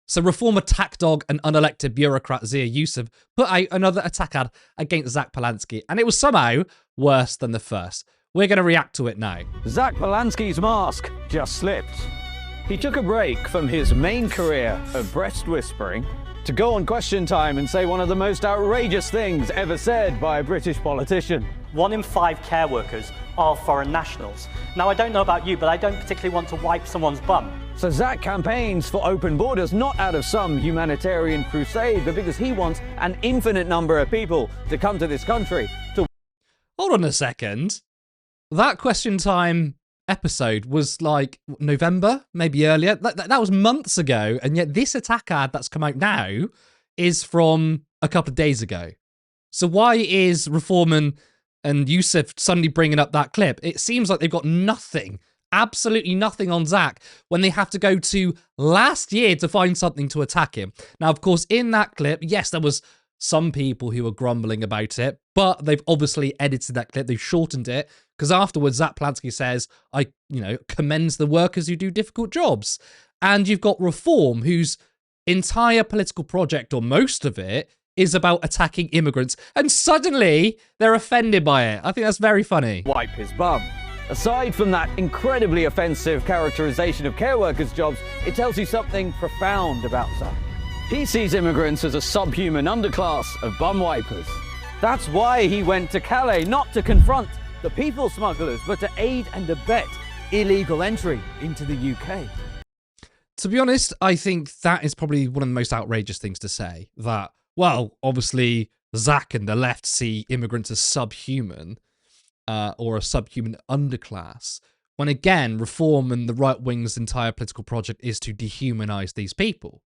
So reformer tack dog and unelected bureaucrat Yusuf put out another attack ad against Zack Polanski, and it was somehow worse than the first. We're going to react to it now. Zack Polanski's mask just slipped. He took a break from his main career of breast whispering to go on Question Time and say one of the most outrageous things ever said by a British politician. 1 in 5 care workers are foreign nationals. Now, I don't know about you, but I don't particularly want to wipe someone's bum. So Zack campaigns for open borders, not out of some humanitarian crusade, but because he wants an infinite number of people to come to this country to... Hold on a second. That Question Time episode was like November, maybe earlier. That was months ago, and yet this attack ad that's come out now is from a couple of days ago. So why is Reforman and Yusuf suddenly bringing up that clip? It seems like they've got nothing, absolutely nothing on Zack when they have to go to last year to find something to attack him. Now, of course, in that clip, yes, there was some people who were grumbling about it, but they've obviously edited that clip. They've shortened it because afterwards, Zack Polanski says, commends the workers who do difficult jobs. And you've got Reform, whose entire political project, or most of it, is about attacking immigrants. And suddenly, they're offended by it. I think that's very funny. Wipe his bum. Aside from that incredibly offensive characterization of care workers' jobs, it tells you something profound about Zack. He sees immigrants as a subhuman underclass of bum wipers. That's why he went to Calais, not to confront the people smugglers, but to aid and abet illegal entry into the UK. To be honest, I think that is probably one of the most outrageous things to say. That, well, obviously, Zack and the left see immigrants as subhuman, or a subhuman underclass, when again, Reform and the right wing's entire political project is to dehumanize these people.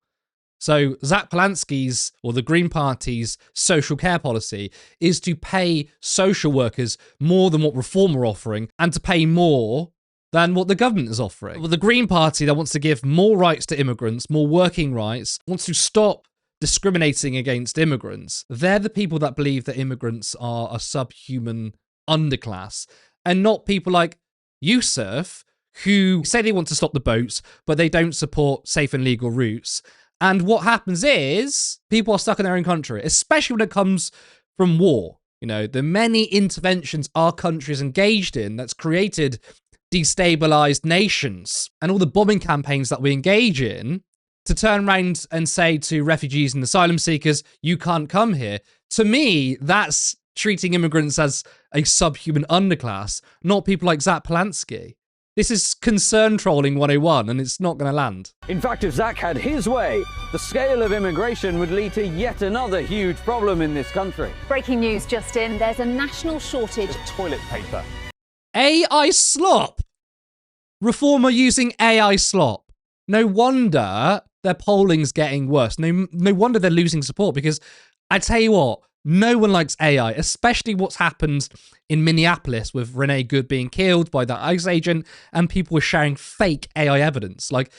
So Zack Polanski's, or the Green Party's, social care policy is to pay social workers more than what Reform are offering, and to pay more than what the government is offering. Well, the Green Party that wants to give more rights to immigrants, more working rights, wants to stop discriminating against immigrants. They're the people that believe that immigrants are a subhuman underclass, and not people like Yusuf, who say they want to stop the boats, but they don't support safe and legal routes. And what happens is people are stuck in their own country, especially when it comes from war. You know, the many interventions our country is engaged in that's created destabilized nations, and all the bombing campaigns that we engage in to turn around and say to refugees and asylum seekers, you can't come here. To me, that's treating immigrants as a subhuman underclass, not people like Zack Polanski. This is concern trolling 101, and it's not going to land. In fact, if Zack had his way, the scale of immigration would lead to yet another huge problem in this country. Breaking news just in, there's a national shortage of toilet paper. AI slop. Reformer using AI slop. No wonder their polling's getting worse. No wonder they're losing support, because I tell you what, no one likes AI, especially what's happened in Minneapolis with Renee Good being killed by that ICE agent, and people were sharing fake AI evidence. Like,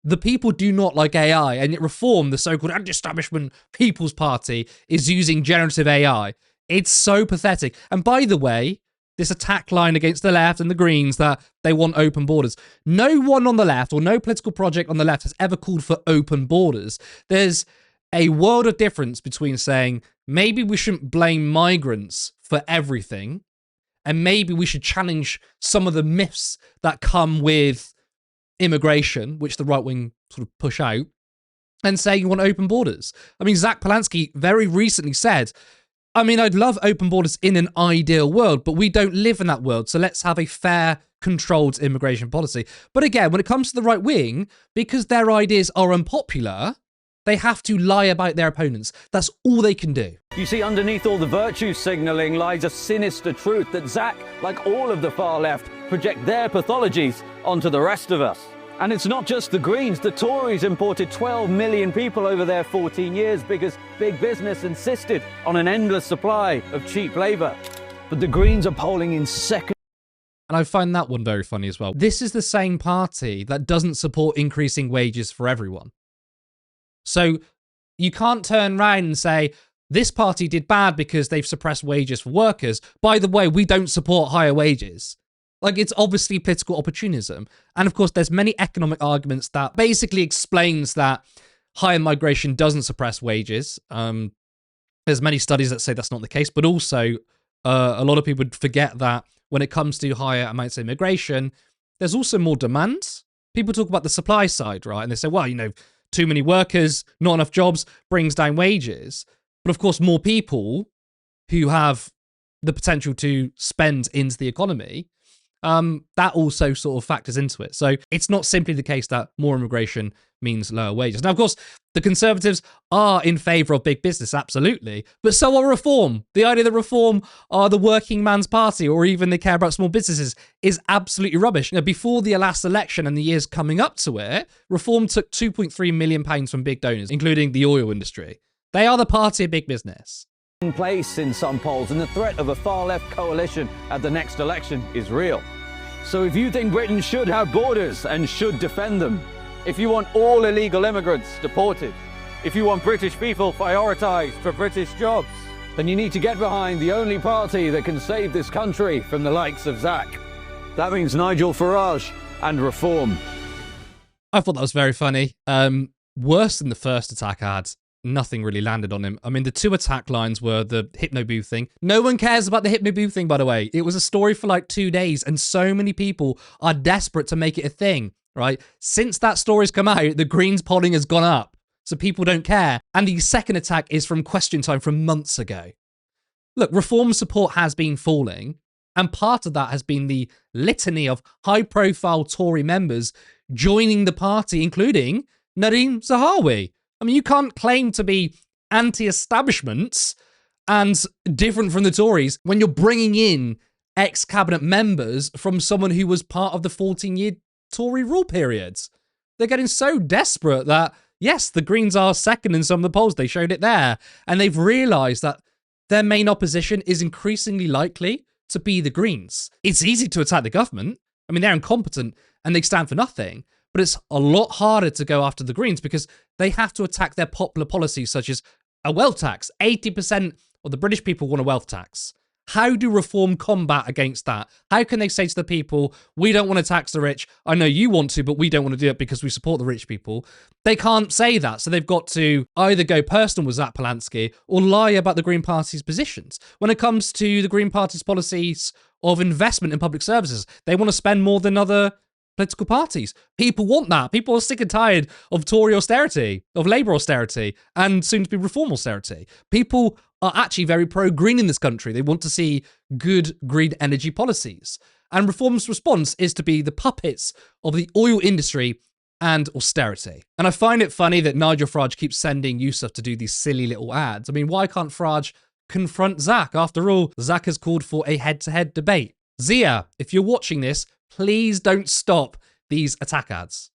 the people do not like AI, and yet Reform, the so-called anti-establishment People's Party, is using generative AI. It's so pathetic. And by the way, this attack line against the left and the Greens that they want open borders. No one on the left, or no political project on the left, has ever called for open borders. There's a world of difference between saying, maybe we shouldn't blame migrants for everything, and maybe we should challenge some of the myths that come with immigration, which the right wing sort of push out, and say you want open borders. I mean, Zack Polanski very recently said, I mean, I'd love open borders in an ideal world, but we don't live in that world, so let's have a fair, controlled immigration policy. But again, when it comes to the right wing, because their ideas are unpopular, they have to lie about their opponents. That's all they can do. You see, underneath all the virtue signalling lies a sinister truth that Zack, like all of the far left, project their pathologies onto the rest of us. And it's not just the Greens. The Tories imported 12 million people over their 14 years because big business insisted on an endless supply of cheap labour. But the Greens are polling in second. And I find that one very funny as well. This is the same party that doesn't support increasing wages for everyone. So you can't turn around and say, this party did bad because they've suppressed wages for workers. By the way, we don't support higher wages. Like, it's obviously political opportunism. And of course, there's many economic arguments that basically explains that higher migration doesn't suppress wages. There's many studies that say that's not the case, but also a lot of people forget that when it comes to higher amounts of immigration, there's also more demand. People talk about the supply side, right? And they say, well, too many workers, not enough jobs brings down wages. But of course, more people who have the potential to spend into the economy, that also sort of factors into it. So it's not simply the case that more immigration means lower wages. Now, of course, the Conservatives are in favour of big business, absolutely. But so are Reform. The idea that Reform are the working man's party or even they care about small businesses is absolutely rubbish. Before the last election and the years coming up to it, Reform took £2.3 million from big donors, including the oil industry. They are the party of big business. In place in some polls, and the threat of a far-left coalition at the next election is real. So if you think Britain should have borders and should defend them, if you want all illegal immigrants deported, if you want British people prioritised for British jobs, then you need to get behind the only party that can save this country from the likes of Zack. That means Nigel Farage and Reform. I thought that was very funny. Worse than the first attack ad. Nothing really landed on him. I mean, the two attack lines were the hypno booth thing. No one cares about the hypno booth thing, by the way. It was a story for like 2 days, and so many people are desperate to make it a thing, right? Since that story's come out, the Greens polling has gone up, so people don't care. And the second attack is from Question Time from months ago. Look, Reform support has been falling, and part of that has been the litany of high-profile Tory members joining the party, including Nadhim Zahawi. I mean, you can't claim to be anti-establishment and different from the Tories when you're bringing in ex-cabinet members from someone who was part of the 14-year Tory rule period. They're getting so desperate that, yes, the Greens are second in some of the polls. They showed it there. And they've realised that their main opposition is increasingly likely to be the Greens. It's easy to attack the government. I mean, they're incompetent and they stand for nothing. But it's a lot harder to go after the Greens because they have to attack their popular policies, such as a wealth tax. 80% of the British people want a wealth tax. How do Reform combat against that? How can they say to the people, we don't want to tax the rich. I know you want to, but we don't want to do it because we support the rich people. They can't say that. So they've got to either go personal with Zack Polanski or lie about the Green Party's positions. When it comes to the Green Party's policies of investment in public services, they want to spend more than other political parties. People want that. People are sick and tired of Tory austerity, of Labour austerity, and soon to be Reform austerity. People are actually very pro-green in this country. They want to see good green energy policies. And Reform's response is to be the puppets of the oil industry and austerity. And I find it funny that Nigel Farage keeps sending Yusuf to do these silly little ads. I mean, why can't Farage confront Zack? After all, Zack has called for a head-to-head debate. Zia, if you're watching this, please don't stop these attack ads.